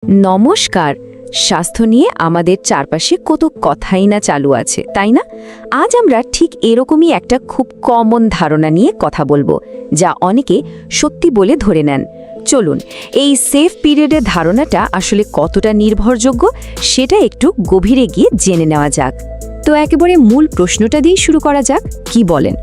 নমস্কার। স্বাস্থ্য নিয়ে আমাদের চারপাশে কত কথাই না চালু আছে, তাই না? আজ আমরা ঠিক এরকমই একটা খুব কমন ধারণা নিয়ে কথা বলবো, যা অনেকে সত্যি বলে ধরে নেন। চলুন এই সেফ পিরিয়ডের ধারণাটা আসলে কতটা নির্ভরযোগ্য সেটা একটু গভীরে গিয়ে জেনে নেওয়া যাক। তো একেবারে মূল প্রশ্নটা দিয়ে শুরু করা যাক। কি বলেন,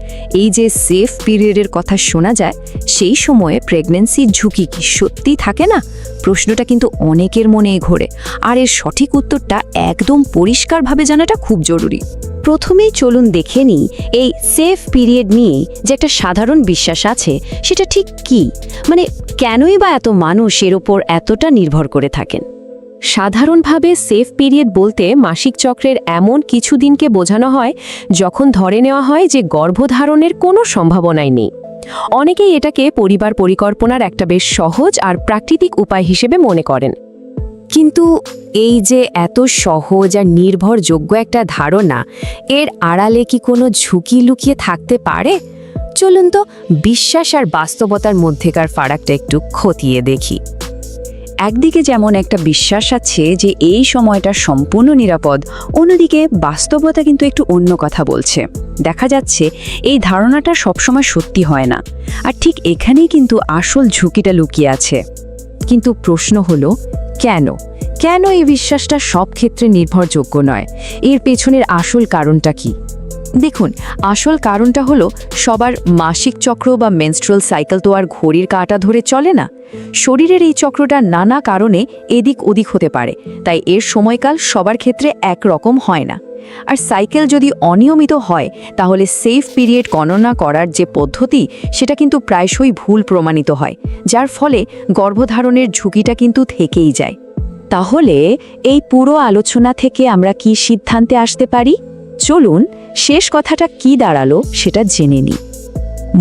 এই যে সেফ পিরিয়ডের কথা শোনা যায়, সেই সময়ে প্রেগন্যান্সির ঝুঁকি কি সত্যি থাকে না? প্রশ্নটা কিন্তু অনেকের মনেই ঘোরে, আর এর সঠিক উত্তরটা একদম পরিষ্কারভাবে জানাটা খুব জরুরি। প্রথমেই চলুন দেখে নিই এই সেফ পিরিয়ড নিয়ে যে একটা সাধারণ বিশ্বাস আছে সেটা ঠিক কি, মানে কেনই বা এত মানুষ এর ওপর এতটা নির্ভর করে থাকেন। সাধারণভাবে সেফ পিরিয়ড বলতে মাসিক চক্রের এমন কিছু দিনকে বোঝানো হয় যখন ধরে নেওয়া হয় যে গর্ভধারণের কোনো সম্ভাবনাই নেই। অনেকেই এটাকে পরিবার পরিকল্পনার একটা বেশ সহজ আর প্রাকৃতিক উপায় হিসেবে মনে করেন। কিন্তু এই যে এত সহজ আর নির্ভরযোগ্য একটা ধারণা, এর আড়ালে কি কোনো ঝুঁকি লুকিয়ে থাকতে পারে? চলুন তো বিশ্বাস আর বাস্তবতার মধ্যেকার ফারাকটা একটু খতিয়ে দেখি। একদিকে যেমন একটা বিশ্বাস আছে যে এই সময়টা সম্পূর্ণ নিরাপদ, অন্যদিকে বাস্তবতা কিন্তু একটু অন্য কথা বলছে। দেখা যাচ্ছে এই ধারণাটা সবসময় সত্যি হয় না, আর ঠিক এখানেই কিন্তু আসল ঝুঁকিটা লুকিয়ে আছে। কিন্তু প্রশ্ন হলো, কেন এই বিশ্বাসটা সব ক্ষেত্রে নির্ভরযোগ্য নয়? এর পেছনের আসল কারণটা কি? দেখুন, আসল কারণটা হলো সবার মাসিক চক্র বা মেনস্ট্রুয়াল সাইকেল তো আর ঘড়ির কাঁটা ধরে চলে না। শরীরের এই চক্রটা নানা কারণে এদিক ওদিক হতে পারে, তাই এর সময়কাল সবার ক্ষেত্রে একরকম হয় না। আর সাইকেল যদি অনিয়মিত হয় তাহলে সেফ পিরিয়ড গণনা করার যে পদ্ধতি সেটা কিন্তু প্রায়শই ভুল প্রমাণিত হয়, যার ফলে গর্ভধারণের ঝুঁকিটা কিন্তু থেকেই যায়। তাহলে এই পুরো আলোচনা থেকে আমরা কি সিদ্ধান্তে আসতে পারি? চলুন শেষ কথাটা কি দাঁড়ালো সেটা জেনে নিই।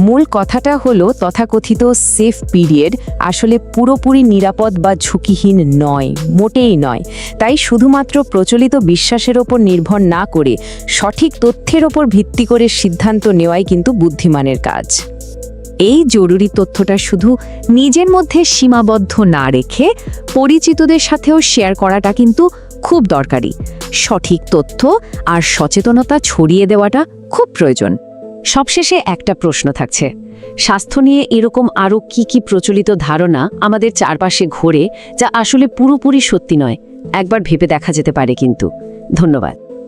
মূল কথাটা হলো তথাকথিত সেফ পিরিয়ড আসলে পুরোপুরি নিরাপদ বা ঝুঁকিহীন নয়, মোটেই নয়। তাই শুধুমাত্র প্রচলিত বিশ্বাসের ওপর নির্ভর না করে সঠিক তথ্যের ওপর ভিত্তি করে সিদ্ধান্ত নেওয়াই কিন্তু বুদ্ধিমানের কাজ। এই জরুরি তথ্যটা শুধু নিজের মধ্যে সীমাবদ্ধ না রেখে পরিচিতদের সাথেও শেয়ার করাটা কিন্তু খুব দরকারি। সঠিক তথ্য আর সচেতনতা ছড়িয়ে দেওয়াটা খুব প্রয়োজন। সবশেষে একটা প্রশ্ন থাকছে, স্বাস্থ্য নিয়ে এরকম আরও কি প্রচলিত ধারণা আমাদের চারপাশে ঘোরে যা আসলে পুরোপুরি সত্যি নয়? একবার ভেবে দেখা যেতে পারে কিন্তু। ধন্যবাদ।